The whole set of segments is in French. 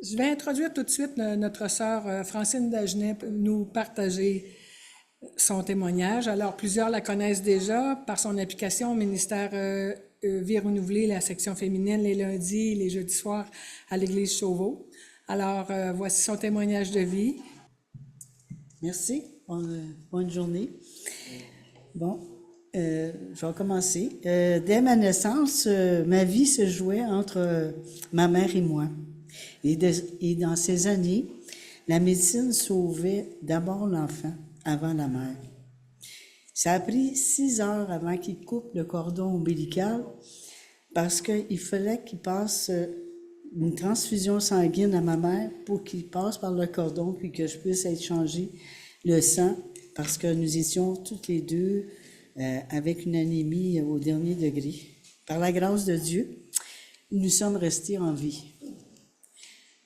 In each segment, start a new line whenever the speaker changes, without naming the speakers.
Je vais introduire tout de suite notre sœur Francine Dagenet pour nous partager son témoignage. Alors, plusieurs la connaissent déjà par son application au ministère Vie renouvelée, la section féminine, les lundis et les jeudis soirs à l'église Chauveau. Alors, voici son témoignage de vie.
Merci. Bonne journée. Bon, je vais commencer. Dès ma naissance, ma vie se jouait entre ma mère et moi. Et dans ces années, la médecine sauvait d'abord l'enfant avant la mère. Ça a pris 6 heures avant qu'il coupe le cordon ombilical parce qu'il fallait qu'il passe une transfusion sanguine à ma mère pour qu'il passe par le cordon puis que je puisse être changé le sang parce que nous étions toutes les deux avec une anémie au dernier degré. Par la grâce de Dieu, nous sommes restés en vie.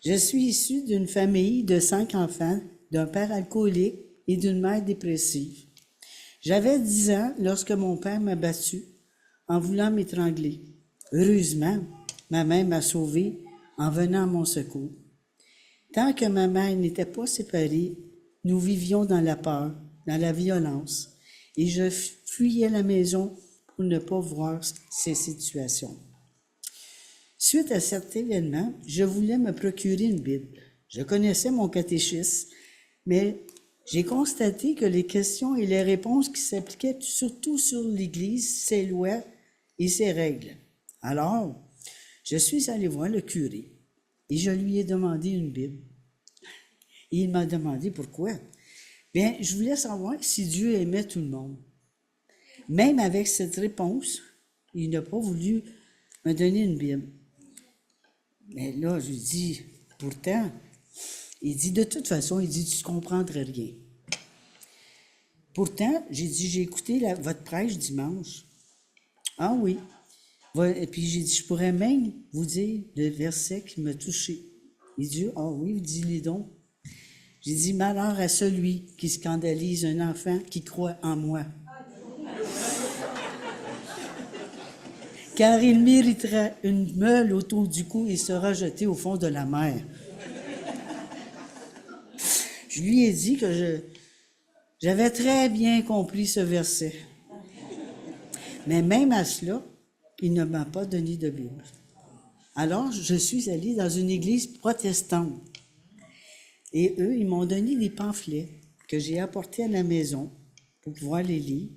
Je suis issue d'une famille de 5 enfants, d'un père alcoolique et d'une mère dépressive. J'avais 10 ans lorsque mon père m'a battue en voulant m'étrangler. Heureusement, ma mère m'a sauvée en venant à mon secours. Tant que ma mère n'était pas séparée, nous vivions dans la peur, dans la violence, et je fuyais la maison pour ne pas voir ces situations. Suite à cet événement, je voulais me procurer une Bible. Je connaissais mon catéchisme, mais j'ai constaté que les questions et les réponses qui s'appliquaient surtout sur l'Église, ses lois et ses règles. Alors, je suis allé voir le curé et je lui ai demandé une Bible. Et il m'a demandé pourquoi. Bien, je voulais savoir si Dieu aimait tout le monde. Même avec cette réponse, il n'a pas voulu me donner une Bible. Mais là, je lui dis, pourtant, il dit, de toute façon, il dit, tu ne comprendrais rien. Pourtant, j'ai dit, j'ai écouté votre prêche dimanche. Ah oui. Et puis j'ai dit, je pourrais même vous dire le verset qui m'a touché. Il dit, ah oui, dis-les donc. J'ai dit, malheur à celui qui scandalise un enfant qui croit en moi. Car il méritera une meule autour du cou et sera jeté au fond de la mer. Je lui ai dit que j'avais très bien compris ce verset. Mais même à cela, il ne m'a pas donné de Bible. Alors, je suis allée dans une église protestante. Et eux, ils m'ont donné des pamphlets que j'ai apportés à la maison pour pouvoir les lire.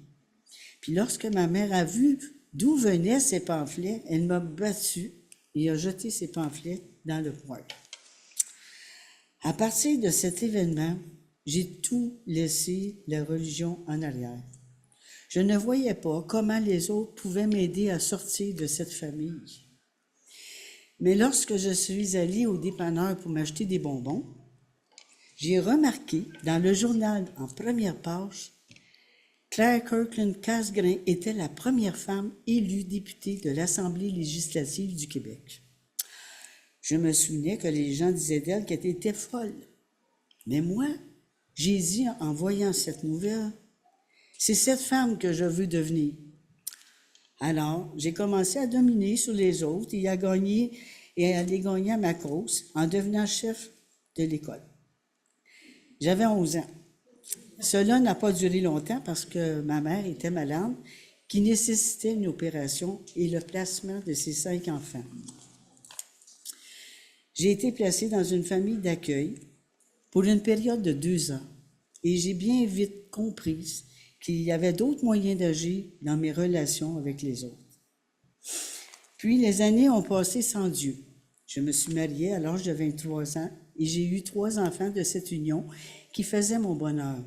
Puis lorsque ma mère a vu d'où venaient ces pamphlets, elle m'a battue et a jeté ces pamphlets dans le poêle. À partir de cet événement, j'ai tout laissé la religion en arrière. Je ne voyais pas comment les autres pouvaient m'aider à sortir de cette famille. Mais lorsque je suis allée au dépanneur pour m'acheter des bonbons, j'ai remarqué dans le journal en première page, Claire Kirkland Casgrain était la première femme élue députée de l'Assemblée législative du Québec. Je me souvenais que les gens disaient d'elle qu'elle était folle. Mais moi, j'ai dit en voyant cette nouvelle, c'est cette femme que je veux devenir. Alors, j'ai commencé à dominer sur les autres et à les gagner à ma cause en devenant chef de l'école. J'avais 11 ans. Cela n'a pas duré longtemps parce que ma mère était malade, qui nécessitait une opération et le placement de ses 5 enfants. J'ai été placée dans une famille d'accueil pour une période de 2 ans et j'ai bien vite compris qu'il y avait d'autres moyens d'agir dans mes relations avec les autres. Puis les années ont passé sans Dieu. Je me suis mariée à l'âge de 23 ans et j'ai eu 3 enfants de cette union qui faisaient mon bonheur.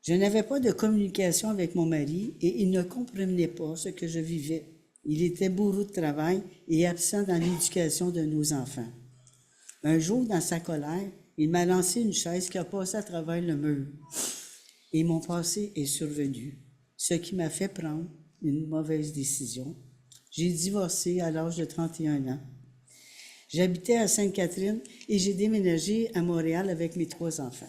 Je n'avais pas de communication avec mon mari et il ne comprenait pas ce que je vivais. Il était bourreau de travail et absent dans l'éducation de nos enfants. Un jour, dans sa colère, il m'a lancé une chaise qui a passé à travers le mur. Et mon passé est survenu, ce qui m'a fait prendre une mauvaise décision. J'ai divorcé à l'âge de 31 ans. J'habitais à Sainte-Catherine et j'ai déménagé à Montréal avec mes 3 enfants.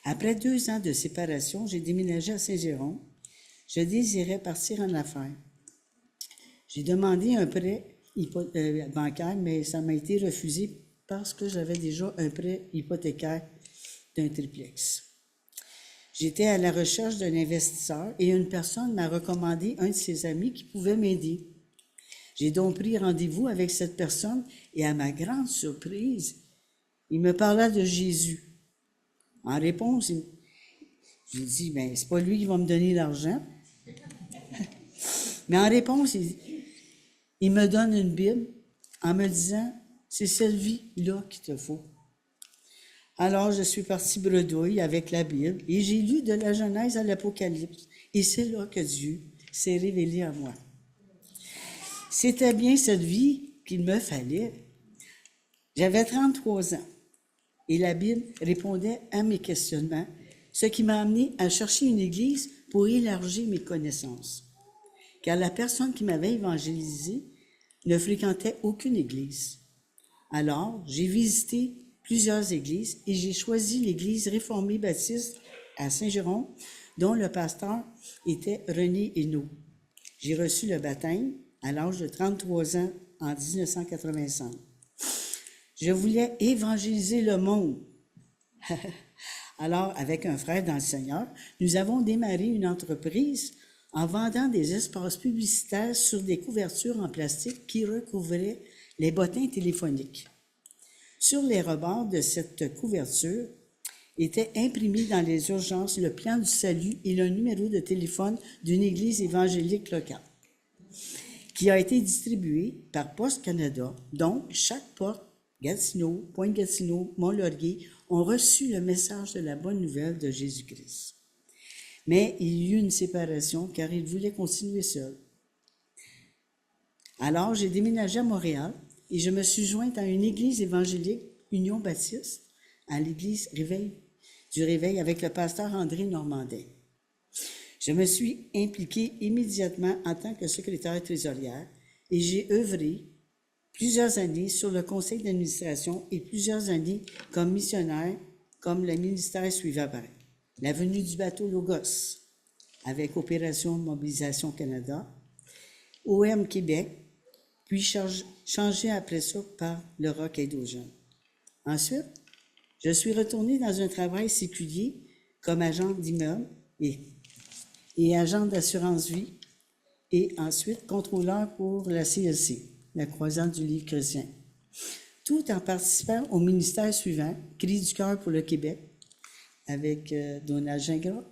Après 2 ans de séparation, j'ai déménagé à Saint-Jérôme. Je désirais partir en affaires. J'ai demandé un prêt bancaire, mais ça m'a été refusé parce que j'avais déjà un prêt hypothécaire d'un triplex. J'étais à la recherche d'un investisseur et une personne m'a recommandé un de ses amis qui pouvait m'aider. J'ai donc pris rendez-vous avec cette personne et à ma grande surprise, il me parla de Jésus. En réponse, j'ai dit, ben c'est pas lui qui va me donner l'argent. Mais en réponse, il me donne une Bible en me disant, c'est cette vie-là qu'il te faut. Alors, je suis partie bredouille avec la Bible et j'ai lu de la Genèse à l'Apocalypse. Et c'est là que Dieu s'est révélé à moi. C'était bien cette vie qu'il me fallait. J'avais 33 ans et la Bible répondait à mes questionnements, ce qui m'a amené à chercher une église pour élargir mes connaissances. Car la personne qui m'avait évangélisé ne fréquentait aucune église. Alors, j'ai visité plusieurs églises et j'ai choisi l'église réformée baptiste à Saint-Jérôme, dont le pasteur était René Hénaud. J'ai reçu le baptême à l'âge de 33 ans en 1985. Je voulais évangéliser le monde. Alors, avec un frère dans le Seigneur, nous avons démarré une entreprise en vendant des espaces publicitaires sur des couvertures en plastique qui recouvraient les bottins téléphoniques. Sur les rebords de cette couverture était imprimé dans les urgences le plan du salut et le numéro de téléphone d'une église évangélique locale, qui a été distribué par Poste Canada, dont chaque porte, Gatineau, Pointe-Gatineau, Mont-Laurier, ont reçu le message de la bonne nouvelle de Jésus-Christ. Mais il y eut une séparation car il voulait continuer seul. Alors, j'ai déménagé à Montréal et je me suis jointe à une église évangélique, Union Baptiste, à l'église du Réveil avec le pasteur André Normandin. Je me suis impliquée immédiatement en tant que secrétaire trésorière et j'ai œuvré plusieurs années sur le conseil d'administration et plusieurs années comme missionnaire, comme le ministère suivant la venue du bateau Logos, avec Opération Mobilisation Canada, OM Québec, puis changé après ça par le Roc Aide aux jeunes. Ensuite, je suis retournée dans un travail séculier comme agent d'immeuble et agent d'assurance-vie et ensuite contrôleur pour la CLC, la Croisade du Livre chrétien, tout en participant au ministère suivant, Cris du cœur pour le Québec, avec Donald Gingras,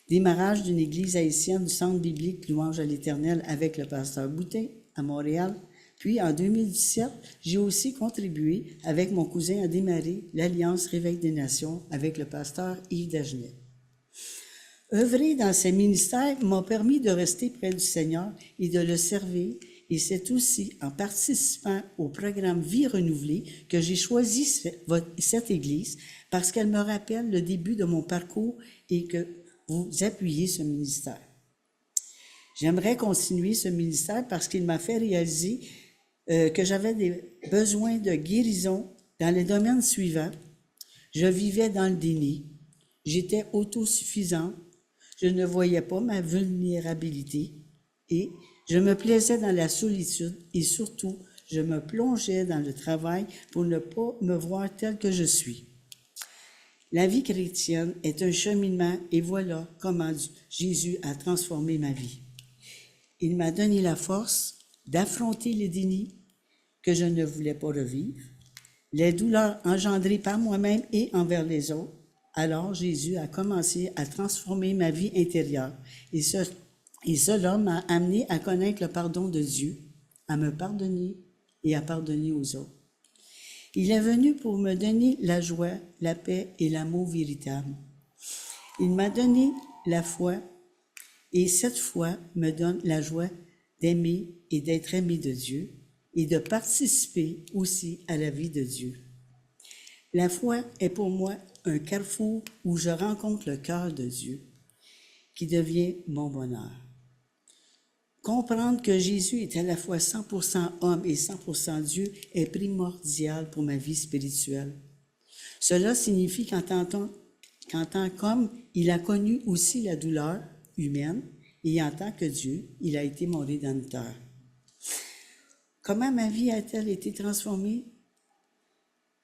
démarrage d'une église haïtienne du Centre biblique Louange à l'Éternel avec le pasteur Boutin à Montréal. Puis, en 2017, j'ai aussi contribué avec mon cousin à démarrer l'Alliance Réveil des Nations avec le pasteur Yves Dagenet. Œuvrer dans ces ministères m'a permis de rester près du Seigneur et de le servir, et c'est aussi en participant au programme Vie renouvelée que j'ai choisi cette Église parce qu'elle me rappelle le début de mon parcours et que vous appuyez ce ministère. J'aimerais continuer ce ministère parce qu'il m'a fait réaliser que j'avais des besoins de guérison dans les domaines suivants. Je vivais dans le déni, j'étais autosuffisante, je ne voyais pas ma vulnérabilité et je me plaisais dans la solitude et surtout, je me plongeais dans le travail pour ne pas me voir tel que je suis. La vie chrétienne est un cheminement et voilà comment Jésus a transformé ma vie. Il m'a donné la force d'affronter les dénis que je ne voulais pas revivre, les douleurs engendrées par moi-même et envers les autres. Alors Jésus a commencé à transformer ma vie intérieure et cela m'a amené à connaître le pardon de Dieu, à me pardonner et à pardonner aux autres. Il est venu pour me donner la joie, la paix et l'amour véritable. Il m'a donné la foi et cette foi me donne la joie d'aimer et d'être aimé de Dieu et de participer aussi à la vie de Dieu. La foi est pour moi un carrefour où je rencontre le cœur de Dieu, qui devient mon bonheur. Comprendre que Jésus est à la fois 100% homme et 100% Dieu est primordial pour ma vie spirituelle. Cela signifie qu'en tant qu'homme, il a connu aussi la douleur humaine et en tant que Dieu, il a été mon rédempteur. Comment ma vie a-t-elle été transformée?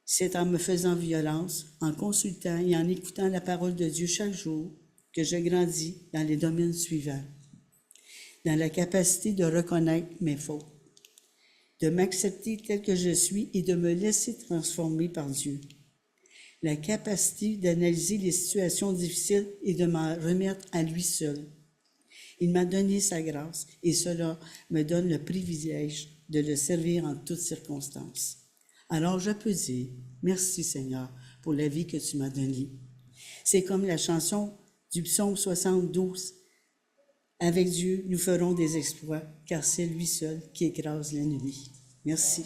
C'est en me faisant violence, en consultant et en écoutant la parole de Dieu chaque jour que je grandis dans les domaines suivants. Dans la capacité de reconnaître mes fautes, de m'accepter tel que je suis et de me laisser transformer par Dieu. La capacité d'analyser les situations difficiles et de m'en remettre à lui seul. Il m'a donné sa grâce et cela me donne le privilège de le servir en toutes circonstances. Alors je peux dire, merci Seigneur pour la vie que tu m'as donnée. C'est comme la chanson du psaume 72. Avec Dieu, nous ferons des exploits, car c'est lui seul qui écrase l'ennemi. Merci.